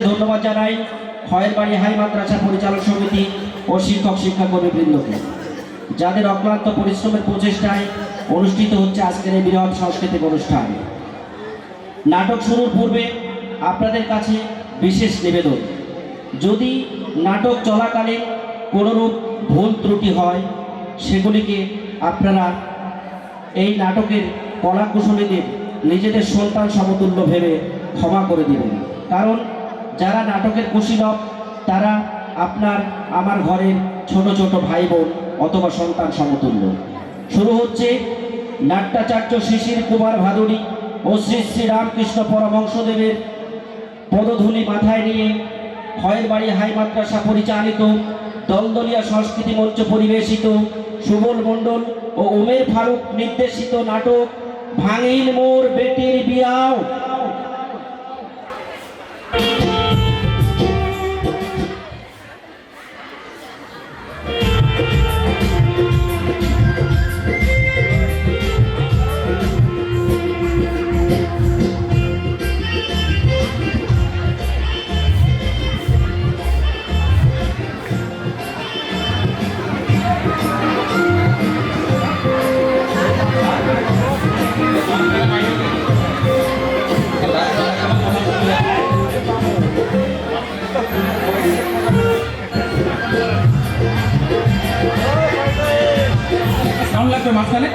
ধন্যবাদ জানাই খয়েরবাড়ি হাই মাদ্রাসা পরিচালক সমিতি ও শিক্ষক শিক্ষাকর্মীবৃন্দকে, যাদের অক্লান্ত পরিশ্রমের প্রচেষ্টায় অনুষ্ঠিত হচ্ছে আজকের এই বৃহৎ সাংস্কৃতিক অনুষ্ঠান। নাটক শুরুর পূর্বে আপনাদের কাছে বিশেষ নিবেদন, যদি নাটক চলাকালীন কোনোরূপ ভুল ত্রুটি হয় সেগুলিকে আপনারা এই নাটকের কলাকুশলীদের নিজেদের সন্তান সমতুল্য ভেবে ক্ষমা করে দেবেন। কারণ যারা নাটকের কুশীলব তারা আপনার আমার ঘরের ছোট ছোট ভাই বোন অথবা সন্তান সমতুল্য। শুরু হচ্ছে নাট্যাচার্য শিশির কুমার ভাদুরী ও শ্রী শ্রী রামকৃষ্ণ পরমহংসদেবের পদধূলি মাথায় নিয়ে খয়েরবাড়ি হাই মাদ্রাসা পরিচালিত দলদলিয়া সংস্কৃতি মঞ্চ পরিবেশিত সুবল মণ্ডল ও উমের ফারুক নির্দেশিত নাটক ভাঙিল মোর বেটির বিয়াও। মাঝখানে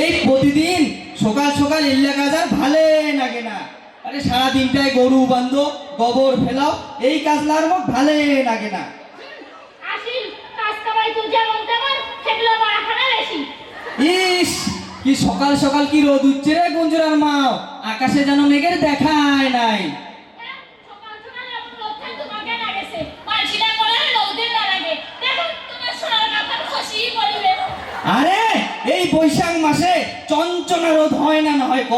এই প্রতিদিন সকাল সকাল ইল্লা কাজার ভালে লাগে না। আরে সারা দিনটায় গরু বান্ধো, গোবর ফেলাও, এই কাজলার মুখ ভালে লাগে না। আসিল কাজ কামাই তো যেমন তেমন সেগুলো বাড়াখানা বেশি। ইস কি সকাল সকাল কি রোদ উঠছে রে গুঞ্জুরার মাও, আকাশে যেন মেঘের দেখায় নাই। সকাল সকাল এমন রোদ থাকতে তোমাকে না গেছে মানছিলা বলে রোদের না লাগে। দেখো তোমার সোনার কাপড় খসি পড়িবে। আরে এই বৈশাখ মাসে চঞ্চনা রোদ হয় না, না হয় ক?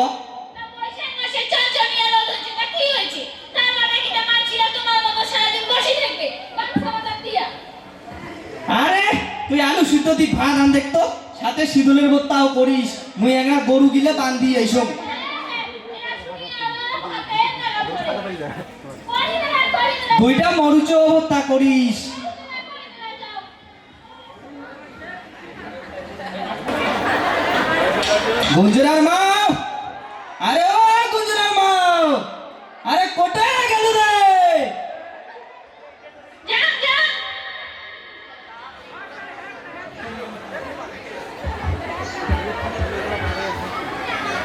না বৈশাখ মাসে চঞ্চনিয়া রোদ হচ্ছে তা কি হয়েছে? তার মানে কি না মানছিলা তোমার মতো সারাদিন বসে থাকবে বাচ্চা বাচ্চা দিয়া? আরে তুই আলু সিদ্ধ দি ভাত আন দেখতো, সাথে সিঁদুলের ভর্তাও করিস, মুই একটা গরু গিলে বান্ধি এইসব। দুইটা মরুচ ভর্তা করিস। গুঞ্জুরার মাও, আরে ও গুঞ্জুরার মাও, আরে কোথায় গেল রে? যাও যাও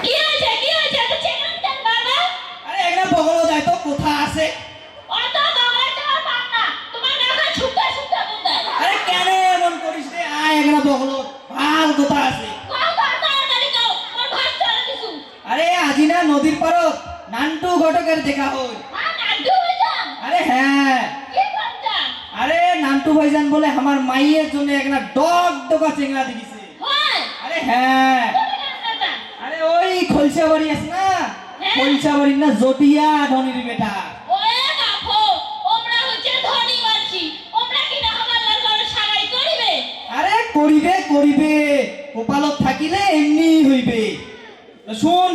কি হয়েছে তো চেনাম দেন বাবা। আরে একটা বগল দেয় তো কোথা আছে? অত বাবা তোমার পাপ না, তোমার নাকা ছুটতে ছুটতে বুঝায়। আরে কেন এমন করিস রে? আয় একটা বগল ভাল কোথা আছে? কাও কাও তাড়াতাড়ি কাও, আমার ভাত চলে কিছু। আরে আজি না নদীর পারত নান্টু ঘটকের দেখা হই। হ্যাঁ নাড্ডু ভাইজান আরে হ্যাঁ, কি করতা? আরে নান্টু ভাইজান বলে আমার মাইয়ের জন্য একটা ডগ ডগা চেংড়া দিছে। হয় আরে হ্যাঁ, তুমি কেন না? আরে ওই খলসা বাড়ি আছে না, হ্যাঁ। খলসা বাড়ি না জটিয়া ধনির বেটা। ওরে বাপো, ওমরা হচ্ছে ধনী মানছি, ওমরা কি না হামাল্লার ঘরে সারাই করিবে? আরে করিবে করিবে, কপালত থাকিলে এমনি হইবে। তো শুন,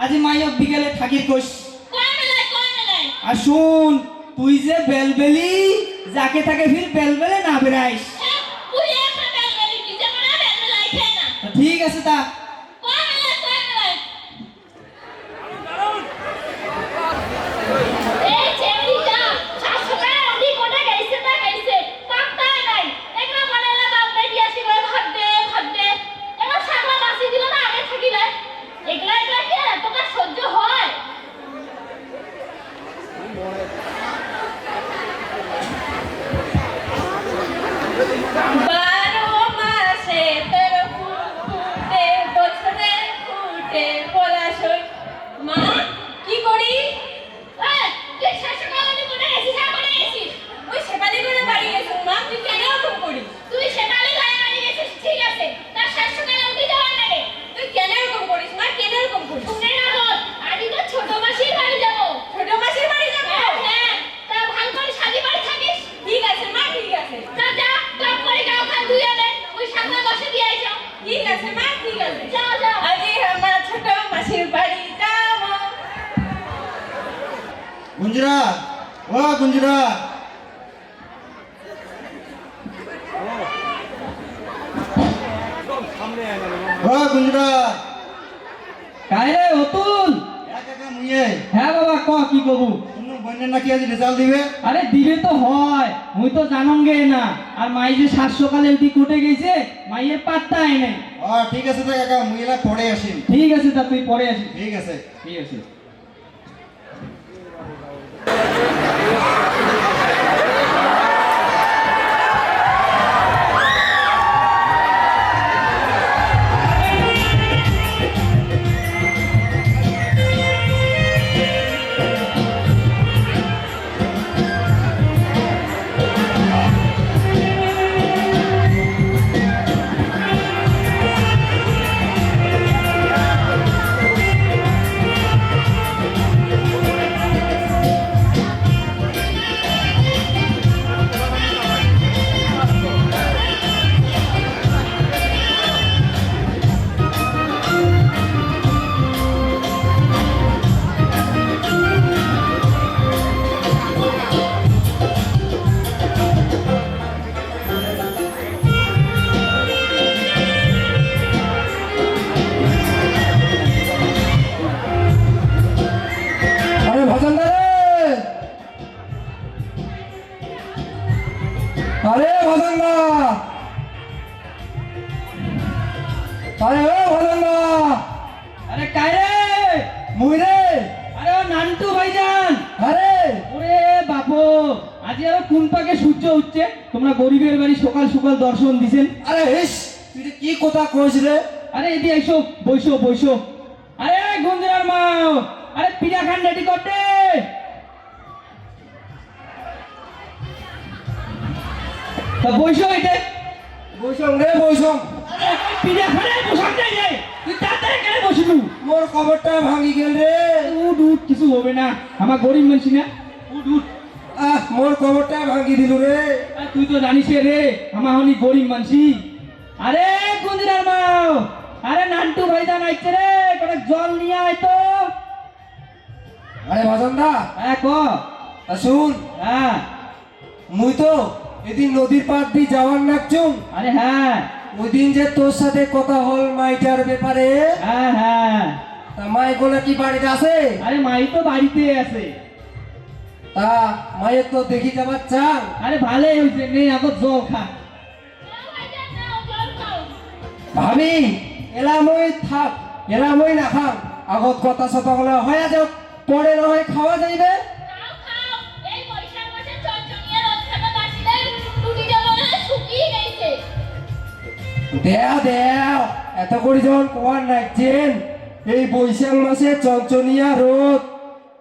আজি মাইয়ক বিকেলে থাকির কইস। কয় মেলায় আর শুন, তুই যে বেলবেলি যাকে তাকে ফির বেলবেলে না বেড়াইস। হ্যাঁ তুই একটা বেলবেলি নিজে বানা বেলবেলাই খায় না। তো ঠিক আছে তা। কয় মেলায় এই চেংড়িটা শাশুড়া ওদি কোনে গাইছে তা গাইছে পাক্তাই নাই। একলা বলেলা বাপ বেটি আসি বলে ভাত দে এবার শাকলা বাসি দিল না আগে থাকিলে একলা কি আর তোকে সহ্য হয়? বারো মাসে তোর ফুটে গুঞ্জরা, ও গুঞ্জরা, ও গুঞ্জরা, কারে অতুল? কাকা মুইয়ে হ্যাঁ বাবা, ক কি কবু? তুমি বন্যা নাকি আজ রেজাল্ট দিবে? আরে দিবে তো হয়, মুই তো জানম গে না। আর মাই যে 7 সকালে উঠি কোটে গেছে, মাইয়ের পাত্তাই নেই। ঠিক আছে তো কাকা, মুই এলা পড়ে আসি। ঠিক আছে, তা তুই পরে আসিস। ঠিক আছে। ঠিক আছে। আরে ভজনদা রে, আরে ভজনদা, আরে ও ভজনদা, আরে কারে? মুই রে। আরে ও নান্টু ভাইজান। আরে ওরে বাপু, আজি আরো কোন পাকে সূর্য উঠছে, তোমরা গরিবের বাড়ি সকাল সকাল দর্শন দিছেন। আরে হেস, তুই কি কথা কইছ রে? আরে এদি আইসো, বইসো বইসো। আরে গুঞ্জরার মা, আরে পিড়া খান রেডি করতে। তা বইসো এতে। বইছম রে বইছম। আরে পিড়া খানে বসান যাই রে, তুই তাড়াতাড়ি কেন বসিলু? মোর কবরটা ভাঙি গেল রে। উঠ উঠ, কিছু হবে না, আমার গরিব মানুষ না। উঠ উঠ। মোর কবরটা ভাঙি দিলু রে। আর তুই তো জানিস রে, আমার হনি গরিব মানসি। আরে গুঞ্জরার মা, আরে নান্টু ভাইজান আইছে রে, কোন জল নিয়ে আয় তো। আরে ভজনদা, হ্যাঁ ক। শুন, হ্যাঁ। মুই তো এদিন নদীর পাড় দিয়ে যাওয়ার নাকছুম। আরে হ্যাঁ। ওই দিন যে তোর সাথে কথা হল মাইটার ব্যাপারে, হ্যাঁ হ্যাঁ। তা মাই গোলা কি বাড়িতে আছে? আরে মাই তো বাড়িতে আছে। তা মায়ের তো দেখি যাবার চান। আরে ভালোই হয়েছে, নে আগত জল খা। ভাবি এলা মই থাক, এলা মই না খাম। আগত কথা সতা বলা হয়ে যাও, পরে না হয় খাওয়া যাইবে। খাও খাও, এই বৈশাখ মাসে চঞ্চনিয়া রথ খানা বাসিলে টুটিটা মনে হয় শুকিয়ে গেছে। দেও দেও, এত করে যখন কোয়ার রাখছেন, এই বৈশাখ মাসে চঞ্চনিয়া রোদ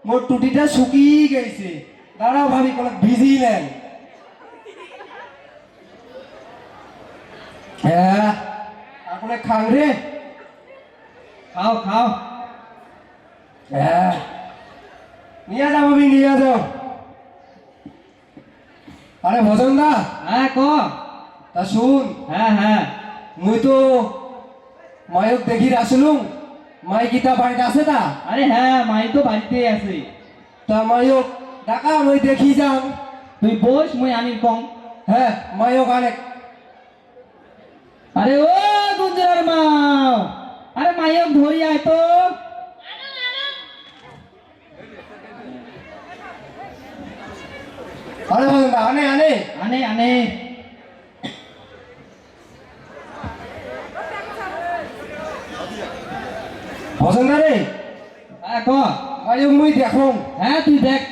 মোর টুটিটা শুকিয়ে গেছে। দাঁড়াও ভাবি, কোনো ভিজি নেন। হ্যাঁ, আপনি খান রে। খাও খাও। হ্যাঁ, নিয়ে যাও ভাবি, নিয়ে যাও। আরে ভজন দা, হ্যাঁ ক। তা শুন, হ্যাঁ হ্যাঁ। মুই তো মায়ক দেখি আসলুম। মাই গীতা বাড়িতে আছে তা? আরে হ্যাঁ, মাই তো বাড়িতে আছে। তা মায়ক ডাকা, মই দেখি যাম। তুই বস, মুই আনির কম। হ্যাঁ, মায়ক অনেক। আরে ও গুঞ্জরার মা, আরে মাইক ধরি আয় তো। আনো আনো। আরে ভজন দা, আনে আনে। আনে আনে। ভজন দা রে, হ্যাঁ ক। মায়ক মুই দেখো। হ্যাঁ তুই দেখ।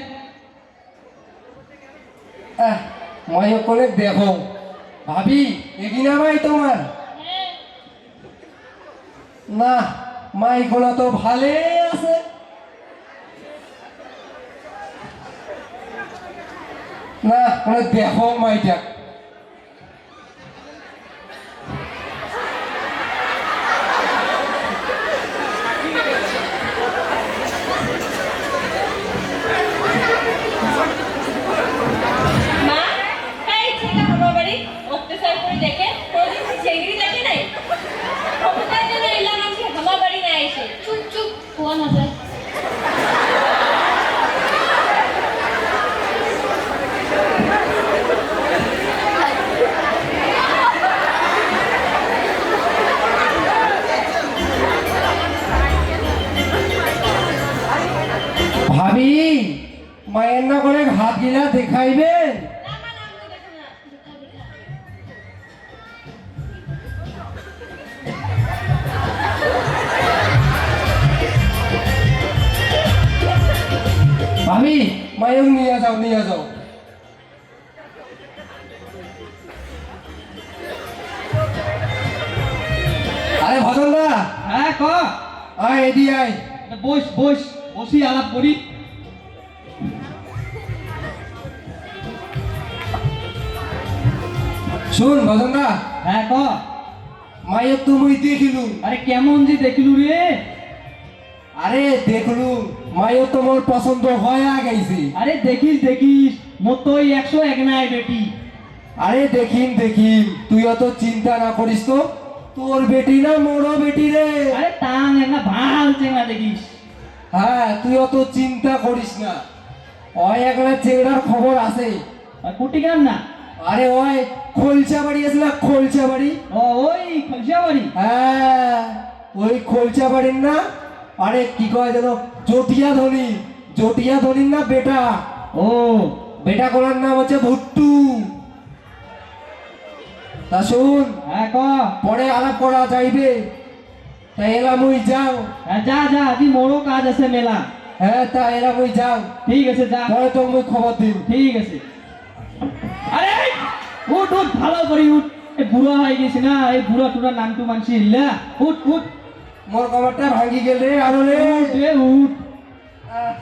মায়ক অনেক দেখো। ভাবি এগিনা মাই তোমার? হ্যাঁ, না, মাই গোলা তো ভালে আছে। না, মানে দেখো মাইটা। মা, এই ছেলে আমার বাড়ি অত্যাচার করে দেখে, কোনদিন ছেগড়ি দেখে নাই। ক্ষমতার জন্য এলা মানুষ আমার বাড়ি না এসে চুপ চুপ হওয়া না যায়। হাত গিলা দেখাইবেন? না মা না মুই দেখে না ভাবি মায়ং নিয়ে যাও, নিয়ে যাও। আরে ভজন দা, হ্যাঁ ক আয় এদি আয়। বস বস বসি আলাপ করি। শুন ভজন দা, হ্যাঁ ক মায়ের তুমি দেখিলু। আরে কেমন যে দেখিলু রে? আরে দেখলু মায়ের তোমার পছন্দ হয়ে গেছে। আরে দেখিস দেখিস মোর তো 101 নাই বেটি। আরে দেখিম দেখিম, তুই অত চিন্তা না করিস তো, তোর বেটি না মোরও বেটি রে। আরে টাং একটা ভাল চেঙ্গা দেখিস। হ্যাঁ তুই অত চিন্তা করিস না, ওই একটা চেংড়ার খবর আছে। আর কুটি গান না? আরে ওই খোলচা বাড়ি আছে না, খোলচা বাড়ি। ও ওই খলসিয়া বাড়ি। হ্যাঁ ওই খোলচা বাড়ির না, আরে কি কয় যেন জটিয়া ধনী, জটিয়া ধনীর না বেটা। ও বেটা কোলার নাম হচ্ছে ভুট্টু। তা শুন, হ্যাঁ ক পরে আলাপ করা যাইবে, তাই এলাম ওই যাও। হ্যাঁ যা যা আজ মোরও কাজ আছে মেলা। হ্যাঁ তা এলাম ওই যাও, ঠিক আছে যা। পরে তো মুই খবর দিন। ঠিক আছে। আরে উঠ উঠ ভালো করি উঠ। এই বুড়া হয়ে গেছি না, এই বুড়া টুড়া নামটু মানছি ইল্লা। উঠ উঠ মোর কবরটা ভাঙ্গি গেল রে আরো রে। উঠ রে উঠ। আহ,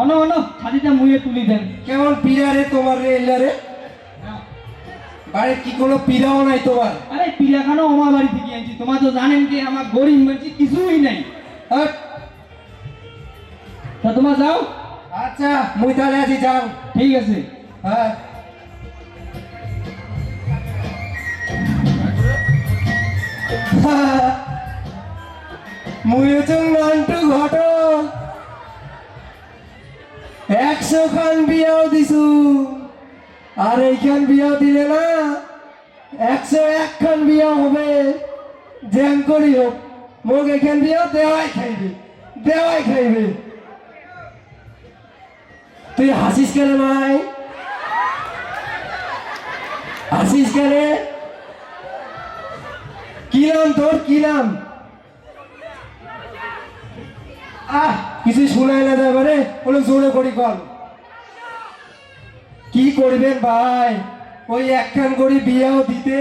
অন অন ছাতিটা মুয়ে তুলি দেন। কেমন পীড়া রে তোমার রে এলা রে? বাড়ি কি কোনো পীড়াও নাই তোমার? আরে পিলাখানো আমার বাড়ি থেকে আনছি। তোমার তো জানেন কি আমার গরিব মানুষ কিছুই নাই। হাট। তা তোমার যাও। আচ্ছা মুই তাহলে আছি, যাও। ঠিক আছে। হ্যাঁ মুই হচ্ছে নান্টু ঘটক, 100 খান বিয়াও দিছু, আর এইখান বিয়াও দিলে না 101 খান বিয়া হবে। জ্যাং করি হোক মোক এখান বিয়াও দেওয়াই খাইবে, দেওয়াই খাইবে। তুই হাসিস কেন ভাই? হাসিস কেন? কি নাম তোর, কি নাম? কিছু শোনায় না যায় মানে বলে জোরে করি কল। কি করবেন ভাই, ওই একখান করে বিয়েও দিতে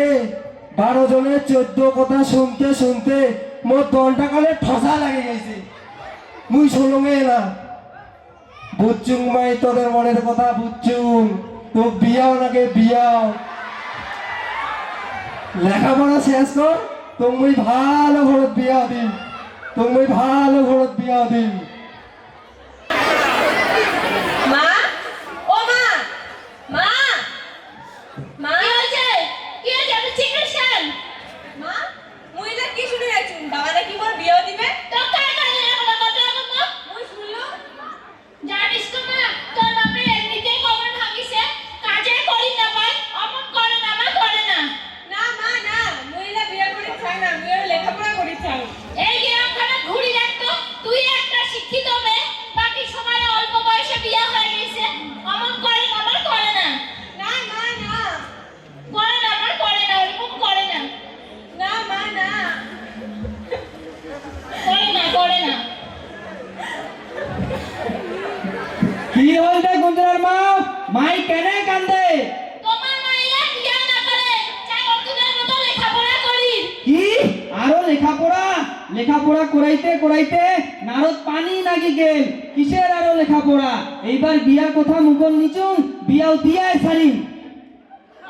12 জনের 14 কথা শুনতে শুনতে মোর দনটা কালে ঠসা লাগে গেছে। মুই শুনুঙে না। বুঝছুং মাই তোদের মনের কথা বুঝছুং, তো বিয়াও নাকি বিয়াও। লেখাপড়া শেষ কর, তুমি ভালো ঘরত বিয়া দিম, তুমি ভালো ঘরত বিয়া দিম। মা ও মা মা মা কি হয়েছে? কি হয়েছে? আপনি ঠিক আছেন? মা মুই এটা কি শুনে যাচ্ছুন? বাবারে কি মোর বিয়ে দিবে? তো কার কাছে এখন কথা এখন মা মুই শুনলো। জানিস তো মা, তোর বাপে এমনিতেই কমন ভাঙিছে, কাজে করি না পাই, অমন করে না মা, করে না। না মা না, মুইলা বিয়ে করি চাই না, মুই লেখাপড়া করি চাই। এই গ্রামখানা ঘুরি দেখতো, তুই একটা শিক্ষিত মেয়ে, বাকি সময় অল্প বয়সে বিয়ে হয়ে গেছে, অমন করে না মা, করে না। না মা না, করে না মা, করে না, ওরকম করে না। না মা না, করে না, করে না। কি হইছে গুঞ্জরার মা? মাই কেনে কান্দে? তোমার মাইয়া বিয়ে না করে, চাই অর্জুনের মতো লেখাপড়া করি। কি আরো লেখাপড়া? লেখাপড়া করাইতে করাইতে নারদ পানি নাকি গেল। কিসের আরো লেখাপড়া? এইবার বিয়ার কথা মুখন নিচুন, বিয়াও দিয়াই ছাড়িম।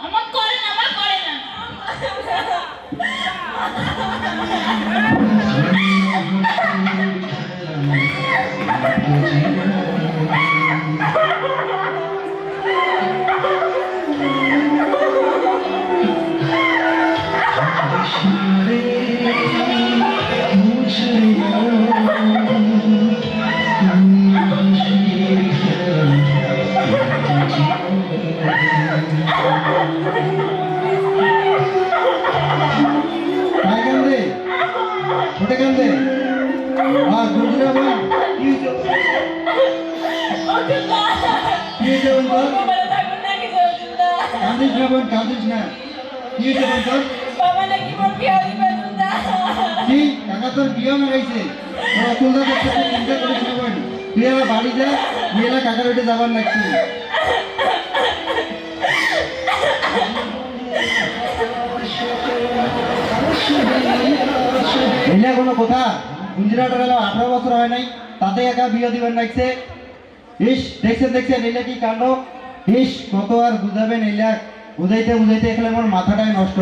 অমন করে না মা, করে না। काय कांदे कुठे कांदे हा गुजरा बोल ওকে মা, কি হয়েছে বোন তোর? মোবাইলে থাকুন না কিছু হচ্ছিল না। কান্দিস না বোন, কান্দিস না। কি হয়েছে বোন তোর? বাবা নাকি মোর বিয়া দিবে না। কি কাকা তোর বিয়ে না গেছে? তোর অতুল দা দেখতে চিন্তা করিস না বোন। তুই এবার বাড়ি যা, তুই এলা কাকার ওইটা যাবার লাগছি। এলা কোনো কথা? গুঞ্জরাটের এলা 18 বছর হয় নাই, তাতে একা বিয়ে দিবেন লাগছে। ইস দেখছেন এলা কি কাণ্ড। ইস কত আর বুঝাবেন এলা, বুঝাইতে বুঝাইতে এখানে আমার মাথাটাই নষ্ট।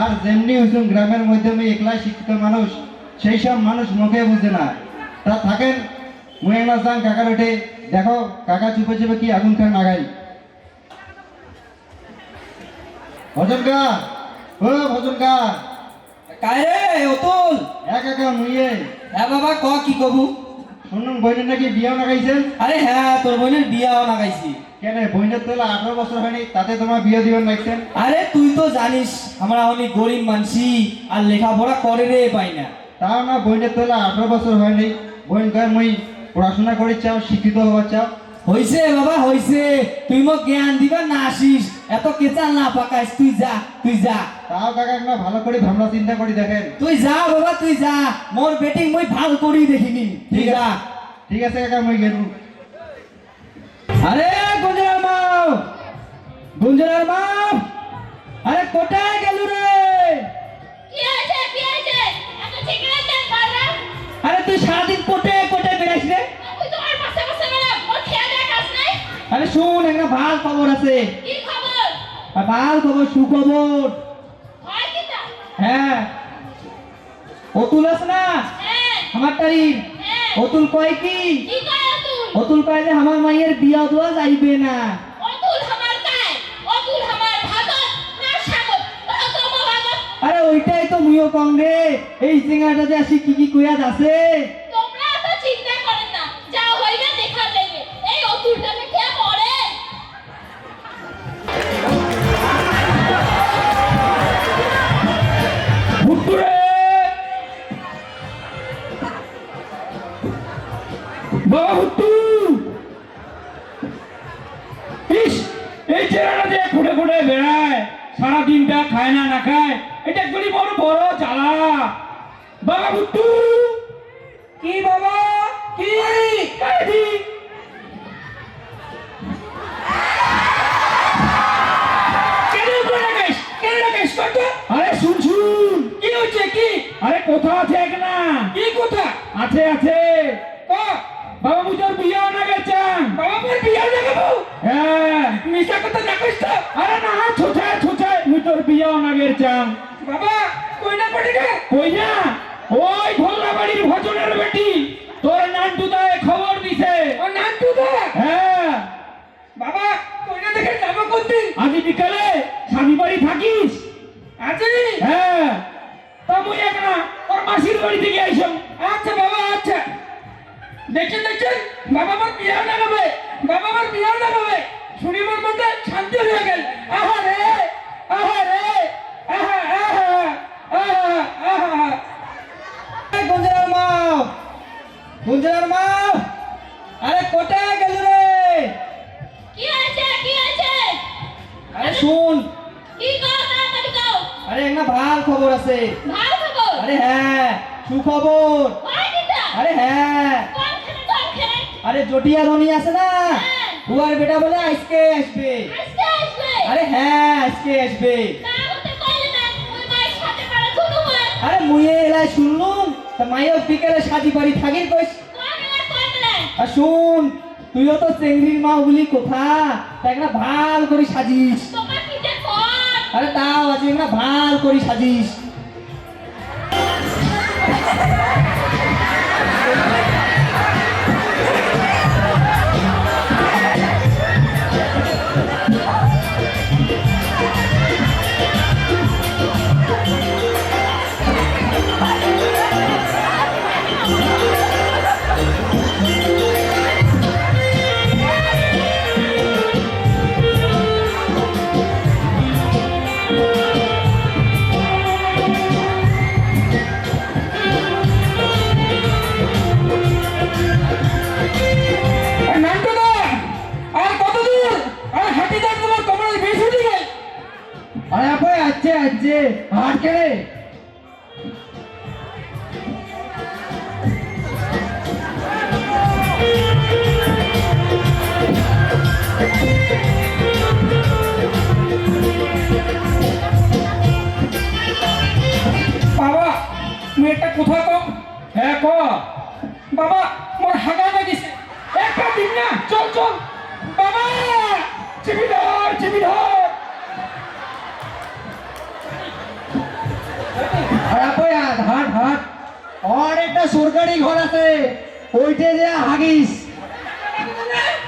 আর যেমনি হইছুন গ্রামের মধ্যে আমি একলাই শিক্ষিত মানুষ, সেই সব মানুষ মুখে বুঝে না। তা থাকেন মুই একবার যান কাকার ওঠে, দেখো কাকা চুপে চুপে কি আগুন খান নাগাই। ভজন কা, ও ভজন কা, কায়রে অতুল। কাকা মুইয়ে। হ্যাঁ বাবা ক কি কবু? শুনুন বইনের নাকি বিয়ে নাগাইছেন? আরে হ্যাঁ তোর বোনের বিয়াও লাগাইছি। কেন বইনের তো 18 বছর হয়নি, তাতে তোমার বিয়ে দিবেন লাগছেন? আরে তুই তো জানিস আমরা অনেক গরিব মানসি আর লেখাপড়া করে রে পাই না। তাও না বইনের তো 18 বছর হয়নি, বইন কয় মুই পড়াশোনা করি চাও, শিক্ষিত হওয়ার চাও। হইছে বাবা হইছে, তুই মোক জ্ঞান দিবা না আসিস, এত কেচাল না পাকাইস, তুই যা তুই যা। তাও কাকা না ভালো করে ভাবনা চিন্তা করি দেখেন। তুই যা বাবা তুই যা, মোর বেটিং মই ভাল করি দেখিনি। ঠিক আছে ঠিক আছে কাকা মুই গেলু। আরে গুঞ্জরার মাও, গুঞ্জরার মাও, আরে কোথায় গেল রে? কি হয়েছে কি হয়েছে? এত ঠিক রাখছেন বাবা? আরে তুই সারাদিন কোটে কোটে বেড়াইস রে? তুই তোমার পাশে পাশে বেড়া, ওর খেয়াল রাখাস নাই? আরে শুন একটা ভাল খবর আছে। কি খবর? আর ভাল খবর সুখবর। হয় কিটা? হ্যাঁ অতুল আছে না হ্যাঁ আমার তারিখ, হ্যাঁ। অতুল কয় কি? কি কয় অতুল? অতুল কয় যে আমার মাইয়ের বিয়া দেওয়া যাইবে না। অতুল আমার কায়? অতুল আমার ভাগত না সাগত? তোর ভাগত। আরে ওইটাই তো মুইও কম রে, এই সিঙ্গাটা যে আসি কি কি কইয়া আছে। তোমরা তো চিন্তা করেন না, যা হইবে দেখা যাইবে। এই অতুলটাকে কে পড়ে? ভুট্টুরে বাবা ভুট্টু, ইস এই ছেলেটা যে ঘুরে ঘুরে বেড়ায়, সারা দিনটা খায় না না খায়, এটা একদমই বড় বড় জ্বালা। বাবা ভুট্টু, কি বাবা কি কাটি? আরে শুন শুন, কি হচ্ছে কি? আরে কোথা আছে না? কি কোথা আছে আছে? বাবা মুজোর বিয়া না গেছেন। বাবা মোর বিয়া দেখাবো? হ্যাঁ মিশা কথা না কইছ তো? আরে না ছোছায় ছোছায় মুই তোর বিয়া না গেছেন। বাবা কই না পড়ে গে? কই না ওই ভোলা বাড়ির ভজনের বেটি তোর নান্টুদায় খবর দিছে। ও নান্টুদা? হ্যাঁ বাবা কই না দেখে যাবো কোনদিন? আজ বিকালে স্বামী বাড়ি থাকিস? আজি? হ্যাঁ তা মুই একনা ওর মাসির বাড়ি থেকে আইছম। আচ্ছা বাবা আচ্ছা। দেখছেন বাবা আমার বিয়া লাগাবে, বাবা আমার বিয়া লাগাবে, শুনি মোর মধ্যে শান্তি হয়ে গেল। আহারে আহারে আহা আহা আহা আহা। গুঞ্জরার মাও, গুঞ্জরার মাও, আরে কোথায় গেল রে? কি হয়েছে কি হয়েছে? আরে শুন, কি কও তাড়াতাড়ি কও। আরে একটা ভাল খবর আছে। ভালো খবর? আরে হ্যাঁ সুখবর। হয় কিটা? আরে হ্যাঁ, কোনখানে কোনখানে? আরে জটিয়া ধনী আছে না, হ্যাঁ। বুয়ার বেটা বলে আজকে আসবে। আজকে আসবে? আরে হ্যাঁ আজকে আসবে। তা আমাকে কইলে না, ওই মায়ের সাথে পারা ধুনু হয়। আরে মুয়ে এলাই শুনলুম তা মাইও বিকেলে সাজি বাড়ি থাকির কইস। কইলে আর শুন তুইও তো চেংড়ির মা বলি কথা, তা একটা ভাল করে সাজিস। তোমার কি যে কর? আরে তাও আজ একটা ভাল করে সাজিস। যাচ্ছে হাট কেড়ে বাবা তুমি একটা কথা কম। হ্যাঁ ক। বাবা মোর হাগা লাগিছে একটা দিন না চল চল বাবা চিবি ধর চিবি ধর। হাট হাট হাট আর একটা সরকারি ঘর আছে ওইটা যে হাগিস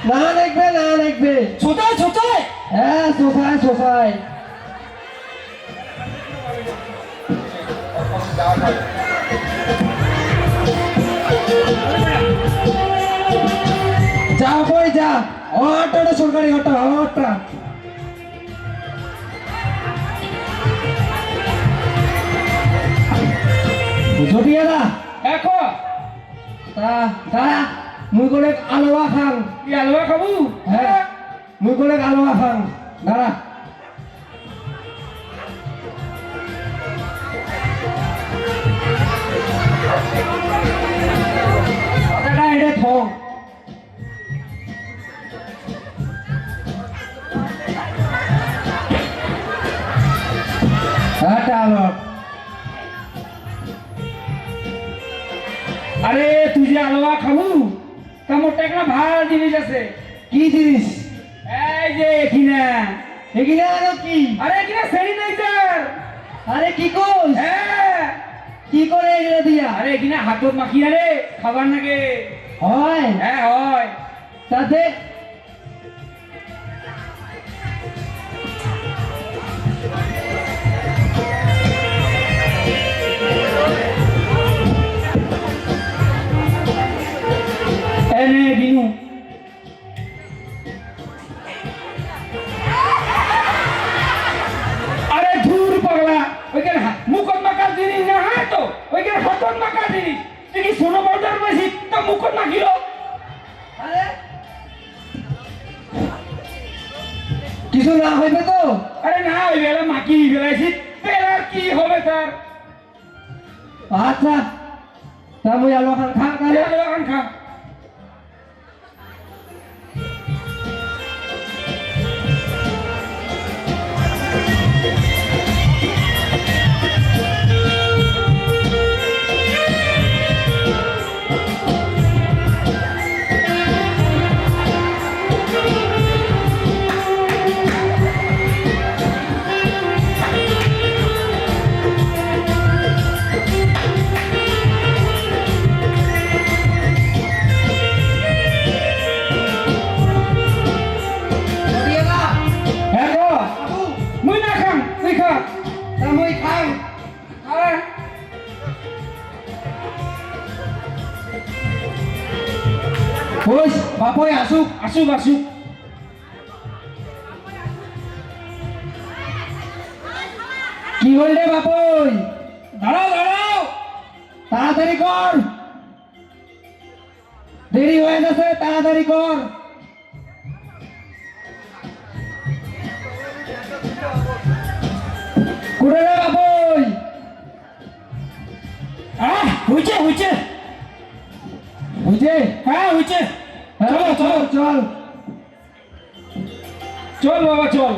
না দেখবে না দেখবে ছোটায় ছোটায় হ্যাঁ সোফায় সোফায় যা বই যা অটোটা সরকারি ঘরটা অটোটা জটিয়ালা এখন তা দাঁড়া মুই করে আলোয়া খাং কি আলুয়া খাবো? হ্যাঁ মুই করে আলোয়া খাং দাঁড়া কথাটা এটা থং আলো আরে তুই যে আলুয়া খাবো তা মোর একটা ভাল জিনিস আছে। কি জিনিস এই যে এখানে এখানে আরো কি আরে এখানে স্যানিটাইজার। আরে কি কর হ্যাঁ কি করে এগুলো দিয়া আরে এখানে হাতত মাখিয়া রে খাবার নাগে। হয় হ্যাঁ হয়। তাতে এনে দিনু আরে ধুর পাগলা ওইখানে মুখত মাখার জিনিস না হয় তো ওইখানে হাতত মাখার জিনিস তুই কি সোনো পাউডার বেশি তা মুখত মাখিল। আরে কিছু না হইবে তো আরে না ওই বেলা মাখি ফেলাইছি আর কি হবে তার। আচ্ছা তা মুই আলো খান খা তাহলে এখন খা। জটিয়ালা হ্যাঁ গো মুই না খাম তুই খা। তা মুই খাই আরে ওই বাপই আসুক আসুক আসুক। কি হল রে বাপই দাঁড়াও দাঁড়াও তাড়াতাড়ি কর দেরি হয়ে যাচ্ছে তাড়াতাড়ি কর কুড়ে রে বাপই হইছে হইছে বুঝে হ্যাঁ হইছে। চলো চল চল চল বাবা চল।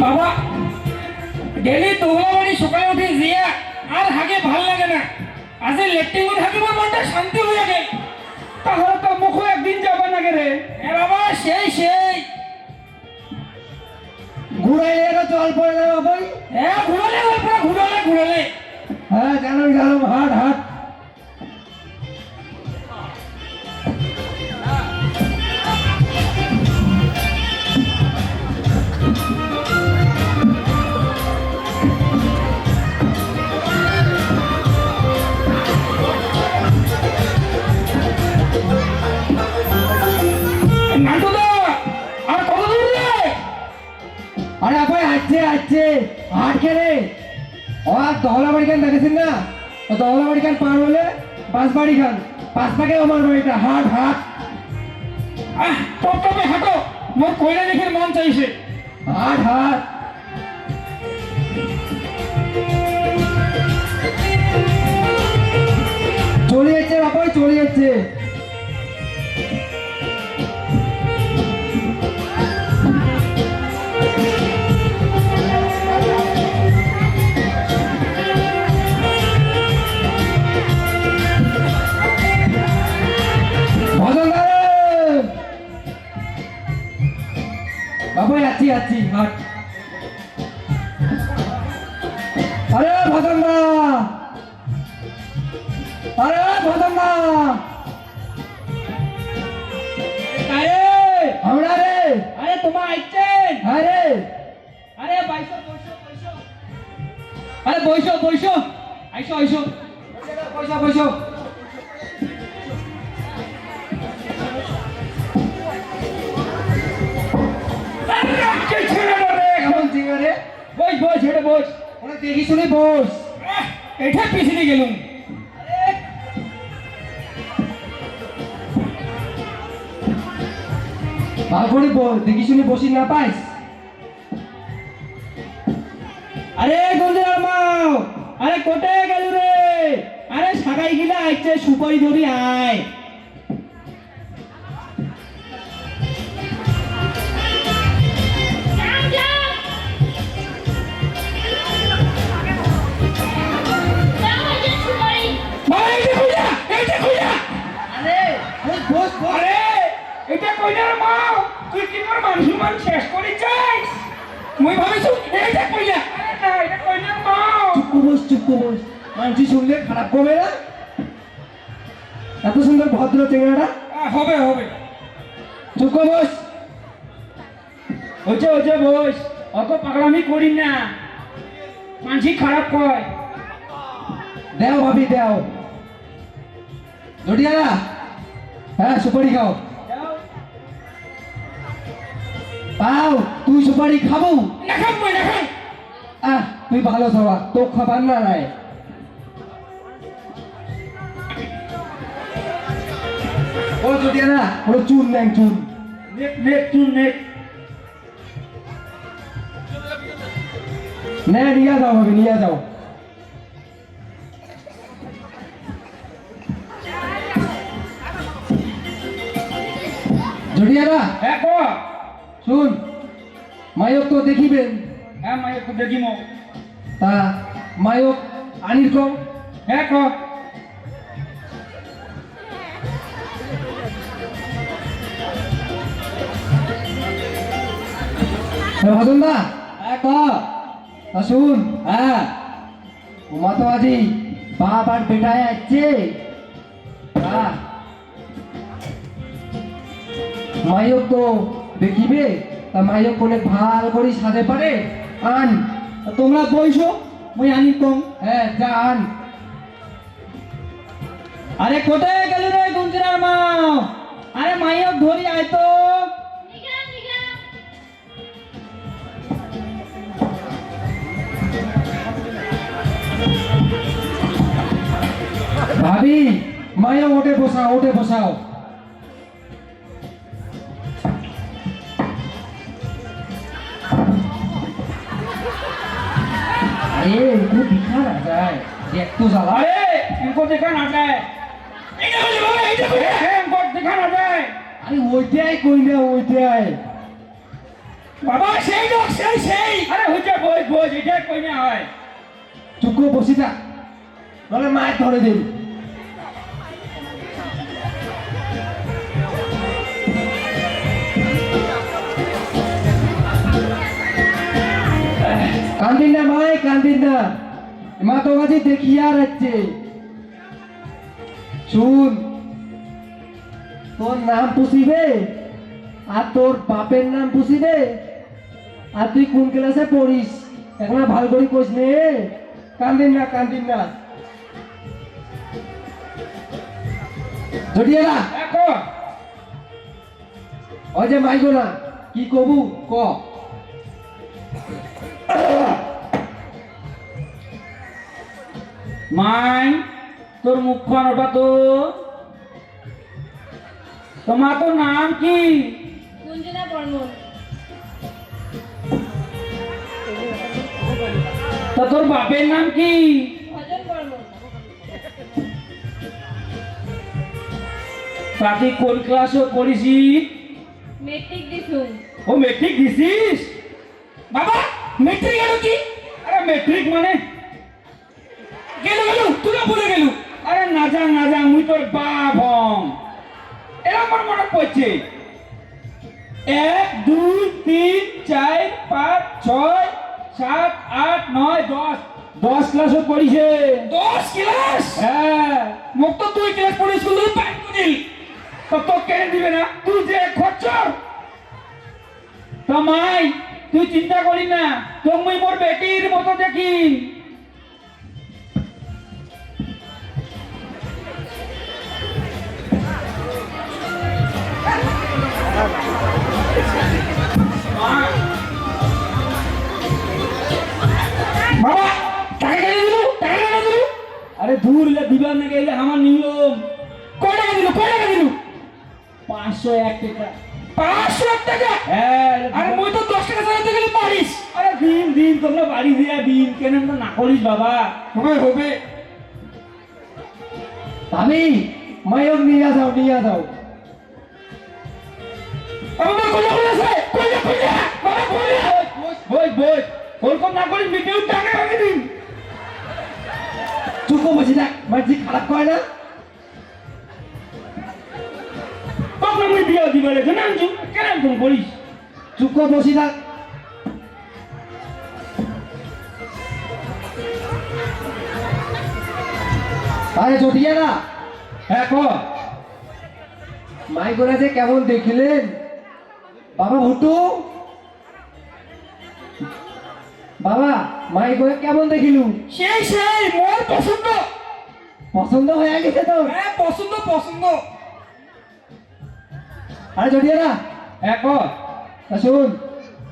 বাবা ডেলি তোলা বাড়ি সকালে উঠে জিয়া আর হাগে ভাল লাগে না। আজ লেট্রিন থাকিব মনটা শান্তি হয়ে গেল। তাহলে তো মুখ একদিন যাবে না রে। এ বাবা সেই সেই ঘুরাইলে তো চল পড়ে না বাপই ঘুরালে পুরো ঘুরালে ঘুরালে। হ্যাঁ জানো জানো হাট হাট আরে আপাই আসছে হাট খেলে আর দহলা বাড়ি খান দেখেছেন না দহলা বাড়ি খান পার হলে বাঁশবাড়ি খান পাঁচ পাকে আমার বাড়িটা হাট হাট তবে হাঁটো মোর কইরা দেখে মন চাইছে হাট হাট চলে যাচ্ছে বাপাই চলে যাচ্ছে বাবা যাচ্ছি হাট আরে ভদঙ্গা আরে আমরা রে আরে তোমার আইছেন আরে আরে বাইশো আরে বইসো আইসো পয়সা কেমন চিংড়ে বস হেঁটে বস ওরা দেখি শুনে বস এটা পিছনে গেলুম ভালো করে বল দেখি শুনে বসি না পাইস আরে গঞ্জের মাও আরে কোটে গেল রে আরে সাগাই গিলা আইছে সুপারি ধরি আয় যাও যাও যাও যে সুপারি বাবা এইটা কইয়া আরে বস আরে এটা কইনার মাও তুই কি মোর মান শেষ করে যাইস মুই ভাবিছো এইটা কইয়া আরে না এটা কইনার মাও চুপ বস মানুষ শুনলে খারাপ করবে না এত সুন্দর ভদ্র চেঙ্গাটা হবে চুপ বস হচ্ছে বস অত পাগলামি করি না মানসি খারাপ কয় দেও ভাবি দেও জটিয়ারা হ্যাঁ সুপারি খাও পাও তুই সুপারি খাবো না খাম তুই ভালো সবা তো খাবার না নাই ও জটিয়ারা ওর চুন নেন চুন নেক নিয়ে যাও ভাবি নিয়ে যাও জটিয়ারা হ্যাঁ ক শুন মায়ক তো দেখিবেন হ্যাঁ মাই একটু দেখিমো তা মায়ক আনির কম হ্যাঁ ক ভাজন দা হ্যাঁ ক তা শুন হ্যাঁ উমা তো আজি বাপ আর বেটায় আসছে মায়ক তো দেখিবে তা মায়ক অনেক ভাল করে সাজে পারে আন তোমরা বইসো মুই আনি কম হ্যাঁ যা আন আরে কোথায় গেল রে গুঞ্জরার মা আরে মাইয়ক ধরি আয় তো নিগাম ভাবি মায়ক ওঠে বসাও আরে একটু দিখা না যায় একটু জ্বালা আরে ইনকো দেখা না যায় এইটা বলি বাবা এইটা কই হ্যাঁ ইনকো দেখা না যায় আরে ওইটাই কই না ওইটাই বাবা সেই লোক সেই আরে হইছে বই এটা কই না হয় চুপ করে বসি যা নলে মায়ের ধরে দেব কান্দিন না মাই কান্দিন না মা তো কাছে দেখিয়া রাখছে শুন তোর নাম পুষিবে আর তোর বাপের নাম পুষিবে আর তুই কোন ক্লাসে পড়িস এখন ভালো করে কোচ নে কান্দিন না জটিয়ারা দেখো ওই যে মাইগো না কি কবু ক মাই তোর মুখখান ওটা তো তোমার তো নাম কি? গুঞ্জনা বর্মন। তা তোর বাপের নাম কি? ভজন বর্মন। তা তুই কোন ক্লাসও পড়িসি? মেট্রিক দিছুম। ও মেট্রিক দিছিস? বাবা মেট্রিক গেল কি? আরে মেট্রিক মানে গেল তুই বলে গেল। আরে না যা মুই তোর বাপ হম। এরা আমার মনে পড়ছে 1 2 3 4 5 6 7 8 9 10 10 ক্লাসও পড়িছে। 10 ক্লাস? হ্যাঁ মোক তো 2 ক্লাস পড়ে স্কুল থেকে পাই করিল। তো তো কেন দিবে না? তুই যে খচ্চর। তো মাই তুই চিন্তা করি না, তুমি মোর বেটির মতো দেখি। বাবা টাকা কেন দিলু? আরে দূর দিবার না গেলে আমার নিয়ম। কয় টাকা দিলু? 501 টাকা। 501 টাকা? হ্যাঁ। আরে মুই তো 10 টাকা চাইতে গেলে পারিস। আরে দিন তোমরা বাড়ি দিয়া দিন, কেন আমরা না করিস বাবা? হবে। ভাবি মায়ক নিয়ে যাও। আমার কোলা আছে কোলা বাবা কোলা বই ওরকম না করি মিটেও টাকা ভাগে দিন। চুপ বসে থাক, মাঝি খারাপ করে না। তখন মুই বিয়া দিবারে জানাম কেন তুমি বলিস? চুপ বসে থাক। আরে জটিয়া না, হ্যাঁ ক মাই গোরা যে কেমন দেখিলেন বাবা ভুটু? বাবা মাই গোরা কেমন দেখিলু? সেই মোর পছন্দ হয়ে গেছে তো? হ্যাঁ পছন্দ। আরে জটিয়া না, হ্যাঁ ক তা শোন,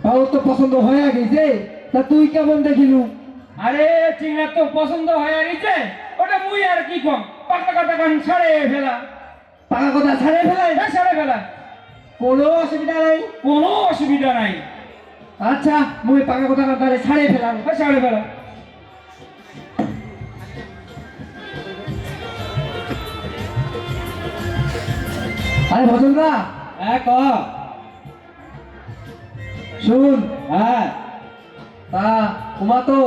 বাবুর তো পছন্দ হয়ে গেছে, তা তুই কেমন দেখিলু? আরে চিংড়া তো পছন্দ হয়ে গেছে, ওটা মুই আর কি কম, পাকা কথা কান ছাড়ে ফেলা। পাকা কথা ছাড়ে ফেলাই? হ্যাঁ ছাড়ে ফেলা, কোনো অসুবিধা নাই। কোনো অসুবিধা নাই। আচ্ছা মুই পাকা কথা কান্তারে ছাড়ে ফেলাম। হ্যাঁ ছাড়ে ফেলা। আরে ভজন দা, হ্যাঁ ক শুন, হ্যাঁ তা তোমা তো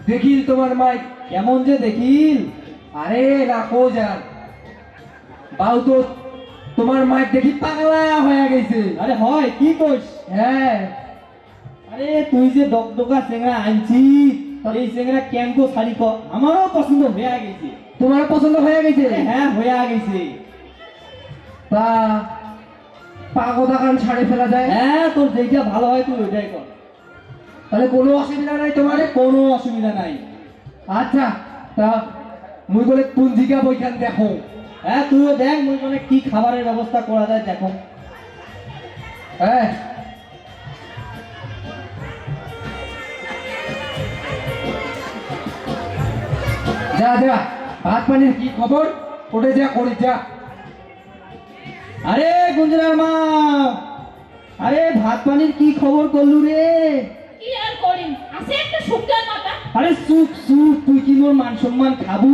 দেখিল তোমার মাই কেমন যে দেখিল? আরে রাখো যান, বাউ তো তোমার মাই দেখি পাগলা হয়ে গেছে। আরে হয় কি কইস? হ্যাঁ আরে তুই যে দগদগা চেংড়া আনছি, এই চেংড়া কেমন শাড়ি ক আমারও পছন্দ হয়ে গেছে। তোমার পছন্দ হয়ে গেছে? হ্যাঁ হয়ে গেছে। তা পাকা কথা কান ছাড়ে ফেলা যায়? হ্যাঁ তোর যেটা ভালো হয় তুই ওইটাই কর। তাহলে কোনো অসুবিধা নাই তোমার? আরে কোনো অসুবিধা নাই। আচ্ছা তা মুই বলে পুঞ্জিকা বইখান দেখো। হ্যাঁ তুইও দেখ মুই মানে কি খাবারের ব্যবস্থা করা যায় দেখো। হ্যাঁ যা ভাত পানির কি খবর ওটা যা করি যা। আরে গুঞ্জনার মা, আরে ভাত পানির কি খবর করলু রে? কি আর করিম, আছে একটা শুকনার মাথা। আরে চুপ তুই কি মোর মান সম্মান খাবু?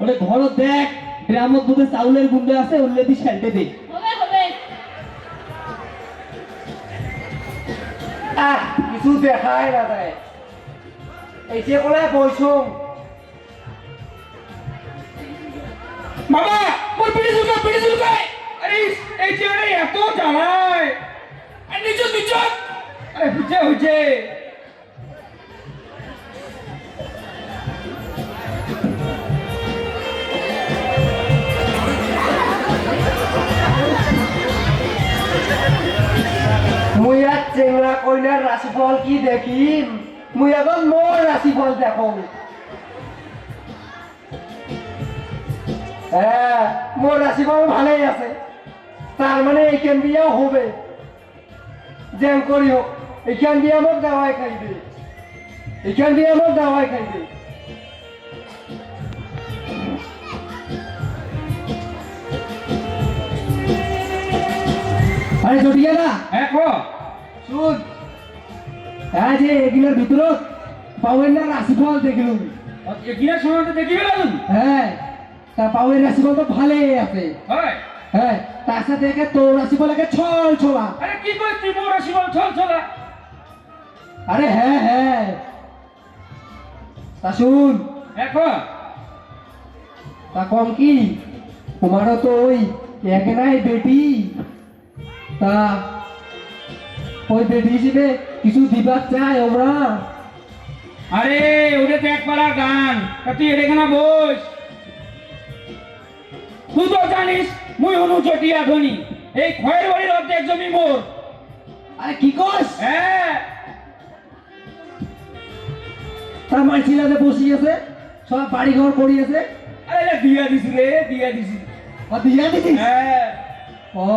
ওরে ঘর দেখ, গ্রামত বুধে চাউলের গুন্ডে আছে, ওর লেদি সেলটে দে। হবে। কিছু দেখাই না যায়, এই যে বলে বইছো। বাবা মোর পিড়ি চুলকায়। আরে এই চেংড়া এত জ্বালায়। আরে নিচু। আরে হইছে। মুই আর চেংড়া কইনার রাশিফল কি দেখিম, মুই এখন মোর রাশিফল দেখো। হ্যাঁ মোর রাশিফল ভালোই আছে, তার মানে এইখান দিয়েও হবে। যেন করি হোক এইখান দিয়ে আমার দাওয়াই খাইবে। আরে জটিয়া না হ্যাঁ ক শুন হ্যাঁ যে এগুলোর ভিতরত পাওয়ের না রাশিফল দেখলুম কিনা সময় দেখি গেলাম হ্যাঁ তা পাওয়ের রাশিফল তো ভালোই আছে হয় হ্যাঁ তার সাথে একে তোর রাশিফল একে ছল ছলা আরে কি কই তুই মোর রাশিফল ছল ছলা আরে হ্যাঁ হ্যাঁ তা শুন হ্যাঁ ক তা কম কি তোমারও তো ওই এক নাই বেটি তা ওই বেটি হিসেবে কিছু দিবার চাই ওরা আরে ওটা তো এক পাড়া গান তা তুই এখানে বস তুই তো জানিস মুই হনু চটিয়া ধনী এই খয়ের বাড়ির অর্ধেক জমি মোর আরে কি কস হ্যাঁ তার মানছিলাতে বসি আছে সব বাড়ি ঘর করি আছে আরে এটা দিয়া দিছি রে দিয়া দিছি ও দিয়া দিছিস হ্যাঁ ও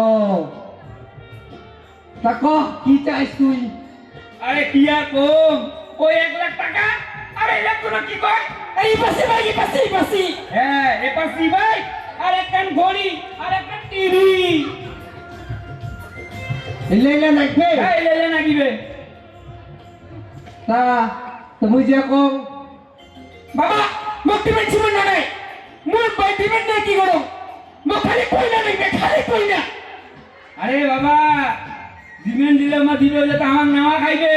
তা ক কি চাইস তুই আরে কি আর কম ওই 1 লাখ টাকা আরে ইলেকট্রন কি কয় এই পাশে ভাই এই পাশে হ্যাঁ এপার সি ভাই আর একখান ঘড়ি আর একটা টিভি এলে এলে নাকবে এই লেলে নাকিবে তা তুমি যে কম বাবা মোক টিভি ছিল না নাই মোর বাই টিভি না কি করো মোক খালি কই না নাকি খালি কই না আরে বাবা দিবেন দিলে মা দিবে হলে তো আমার নামা খাইবে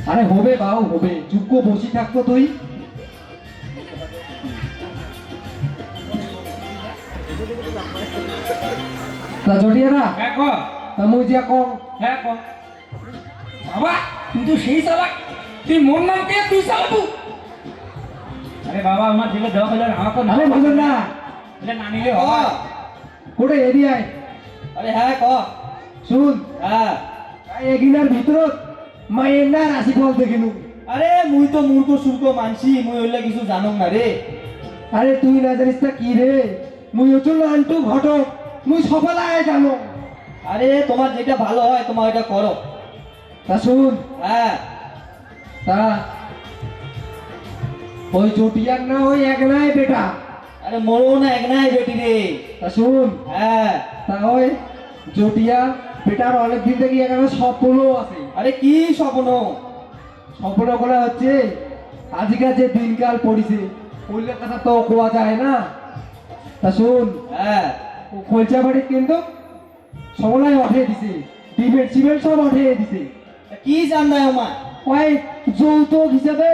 আরে হবে বাউ হবে চুপ করে বসি থাকতো তুই তা জড়িয়ে না হ্যাঁ ক তা মুই যে কম হ্যাঁ ক বাবা তুই তো সেই চালাক তুই মোর নাম কে তুই চালাবু আরে বাবা আমার ছেলে দেওয়া হলে আমাকে আরে বুঝুন না এটা না নিলে হয় কোটে এরিয়ায় আরে হ্যাঁ ক শুন হ্যাঁ এগিনার ভিতরত মায়ের না রাশিফল দেখিলু আরে মুই তো মূর্খ সুর্খ মানছি মুই হইলে কিছু জানুম না রে আরে তুই না জানিস তা কি রে মুই অচল আন্টু ঘটক মুই সফলায় জানো আরে তোমার যেটা ভালো হয় তোমার এটা করো তা শুন হ্যাঁ তা ওই চটিয়ার না ওই এক নাই বেটা আরে মরো না এক নাই বেটি রে তা শুন হ্যাঁ তা ওই জটিয়া বেটার অনেক দিন থেকে এখানে স্বপ্ন আছে আরে কি স্বপ্ন স্বপ্ন করা হচ্ছে আজকাল যে দিনকাল পড়িছে বললে কথা তো কোয়া যায় না তা শুন হ্যাঁ ও খোলচা বাড়ির কিন্তু সবলাই উঠিয়ে দিছে ডিমেট সিমেন্ট সব উঠিয়ে দিছে তা কি জানাই আমার ওই যৌতুক হিসাবে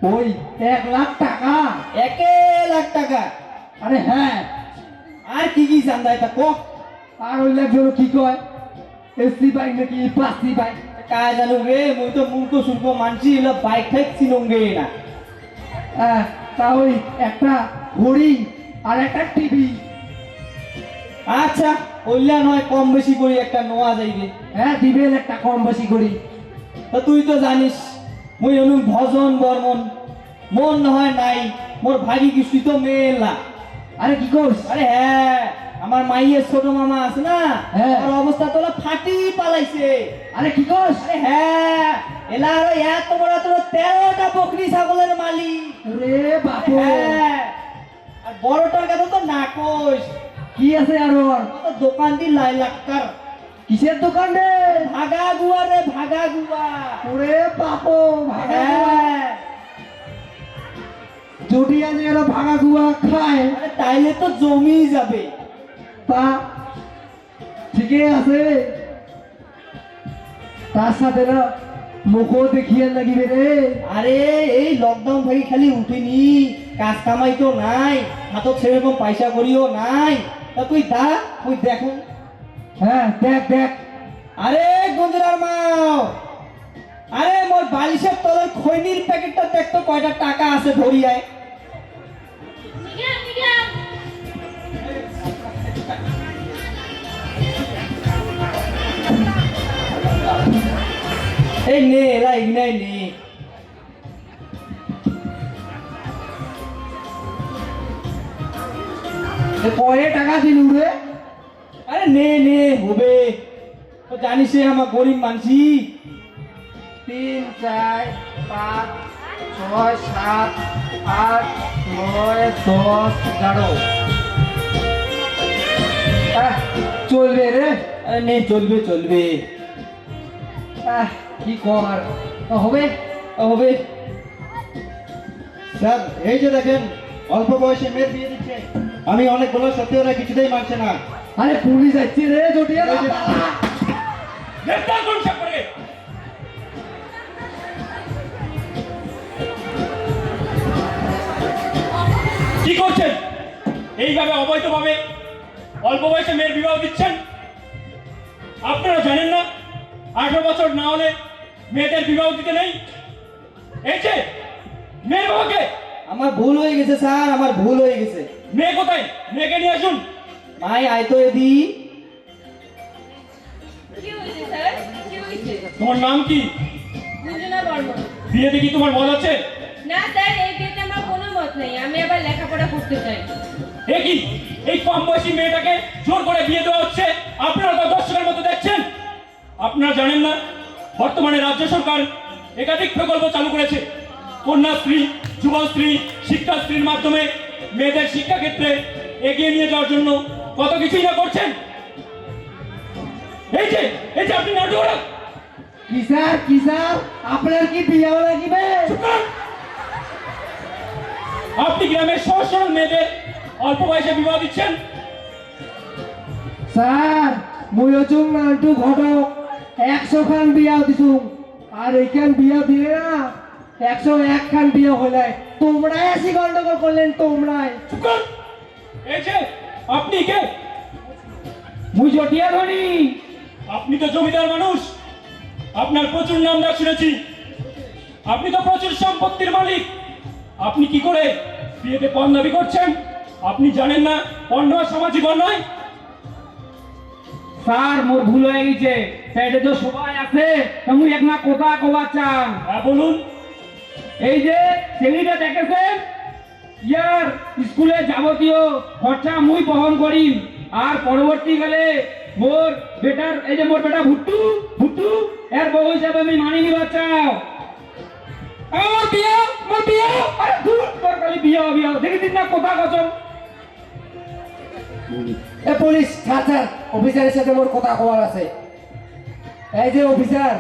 ওই 1 লাখ টাকা 1 লাখ টাকা আরে হ্যাঁ আর কি কি জানাই তা কো আর ওই লাগলো কি কয় এসি বাইক নাকি পাসি বাইক কাজ জানো রে মুই তো মূর্খ সুর্খ মানছি এগুলো বাইক ঠাইক চিনঙ্গে না তা ওই একটা ঘড়ি আর একটা টিভি আচ্ছা ওইলা নয় কম বেশি করি একটা নোয়া যাইবে হ্যাঁ দিবেন একটা কম বেশি করি তা তুই তো জানিস মুই অনু ভজন বর্মন মন নহয় নাই মোর ভাগি কিছুই তো মেলা আরে কি করছ আরে হ্যাঁ আমার মাইয়ের ছোট মামা আছে না হ্যাঁ। ওর অবস্থা তো ফাটি পালাইছে আরে কি করছ আরে হ্যাঁ এলা আরো এত বড় তোর 13টা বকরি ছাগলের মালিক ওরে বাপু হ্যাঁ আর বড়টার কথা তো না কইস কি আছে আর ওর ও তো দোকান দি লাই লাক্কার কিসের দোকান রে ভাগা গুয়া রে ভাগা গুয়া ওরে বাপু হ্যাঁ জটিয়া যে এরা ভাগা গুয়া খায় আরে তাইলে তো জমি যাবে তা ঠিকই আছে তার সাথে না মুখও দেখিয়ে লাগিবে রে আরে এই লকডাউন থেকে খালি উঠিনি কাজ কামাই তো নাই হাতত সেরকম পয়সা করিও নাই তা তুই দা তুই দেখো হ্যাঁ দেখ দেখ আরে গঞ্জরার মাও আরে মোর বালিশের তলের খৈনির প্যাকেটটা দেখতো কয়টা টাকা আছে ধরিয়ায় নিগাম নিগাম এই নে এরা ইগনাই নে কয়ে টাকা দিলু রে আরে নে নে হবে তো জানিস আমার গরিব মানসি 3 4 5 6 7 8 9 10 11 চলবে রে নে চলবে চলবে কি কর হবে হবে। স্যার এই যে দেখেন অল্প বয়সে মেয়ের বিয়ে দিচ্ছে। আমি অনেক বলার সত্ত্বেও ওরা কিছুতেই মানছে না। আরে পুলিশ যাচ্ছে রে জটিয়া গ্রেফতার করুন সকলকে। কি করছেন? এইভাবে অবৈধভাবে অল্প বয়সে মেয়ের বিবাহ দিচ্ছেন। আপনারা জানেন না 18 বছর না হলে মেয়েদের বিবাহ দিতে নেই? এই যে মেয়ের বাবাকে, আমার ভুল হয়ে গেছে স্যার, আমার ভুল হয়ে গেছে। মেয়ে কোথায়? মেয়েকে নিয়ে আসুন। মাই আয় তো এদি। কি হয়েছে স্যার? কি হয়েছে? তোমার নাম কি? গুঞ্জনা বর্মন। বিয়েতে কি তোমার মত আছে? না স্যার, এই বিয়েতে আমার কোনো মত নেই। আমি আবার লেখাপড়া করতে চাই। এ কি, এই কম বয়সী মেয়েটাকে জোর করে বিয়ে দেওয়া হচ্ছে? আপনারা তো দর্শকের মতো দেখছেন। আপনারা জানেন না বর্তমানে রাজ্য সরকার একাধিক প্রকল্প চালু করেছে। কন্যাশ্রী, যুবশ্রী, শিক্ষাশ্রীর মাধ্যমে মেয়েদের শিক্ষাক্ষেত্রে এগিয়ে নিয়ে যাওয়ার জন্য কত কিছুই না করছেন। এই যে আপনি নাটক কি স্যার আপনার কি বিয়ে লাগিবে আপনি গ্রামের সহজ সরল মেয়েদের অল্প বয়সে বিবাহ দিচ্ছেন। স্যার মুই হচ্ছুম নান্টু ঘটক 100 খান বিয়া দিছু আর এইখান বিয়া দিয়ে না 101 খান বিয়া হইলাই তোমরাই আসি গন্ডগোল করলেন তোমরাই চুপ কর। এই যে আপনি কে? মুই জটিয়া ধনী আপনি তো জমিদার মানুষ। আপনার প্রচুর নাম ডাক শুনেছি। আপনি তো প্রচুর সম্পত্তির মালিক। আপনি কি করে বিয়েতে পণ দাবি করছেন? আপনি জানেন না পণ নেওয়া সামাজিক অন্যায়? স্যার মোর ভুল হয়ে গেছে সাইডে তো সবাই আছে তুমি এক না কথা কবা চান হ্যাঁ বলুন। এই যে ছেলেটা দেখেছেন ইয়ার স্কুলে যাবতীয় খরচা মুই বহন করি আর পরবর্তীকালে মোর বেটার এই যে মোর বেটা ভুট্টু এর বউ হিসাবে আমি মানি নিবা চাও আমার বিয়া আরে দূর তোর খালি বিয়া দেখেছিস না কথা কচম এ পুলিশ ছাড় অফিসারের সাথে মোর কথা কওয়ার আছে এই যে অফিসার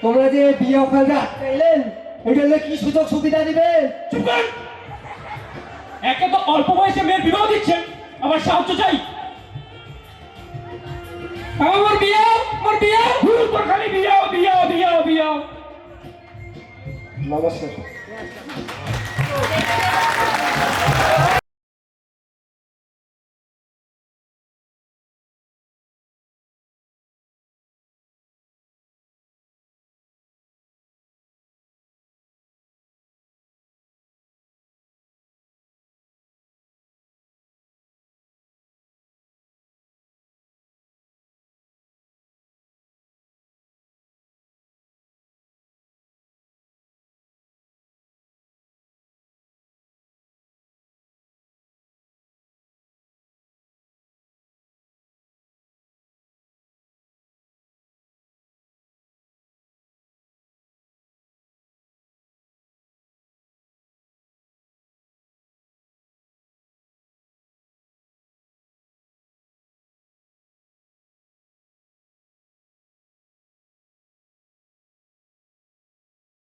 তোমরা যে বিয়ে ওখানে আটকাইলেন এটা হলে কি সুযোগ সুবিধা দিবেন চুপ কর। একে তো অল্প বয়সে মেয়ের বিবাহ দিচ্ছেন, আবার সাহায্য চাই। আমার বিয়ে তোর খালি বিয়ে নমস্কার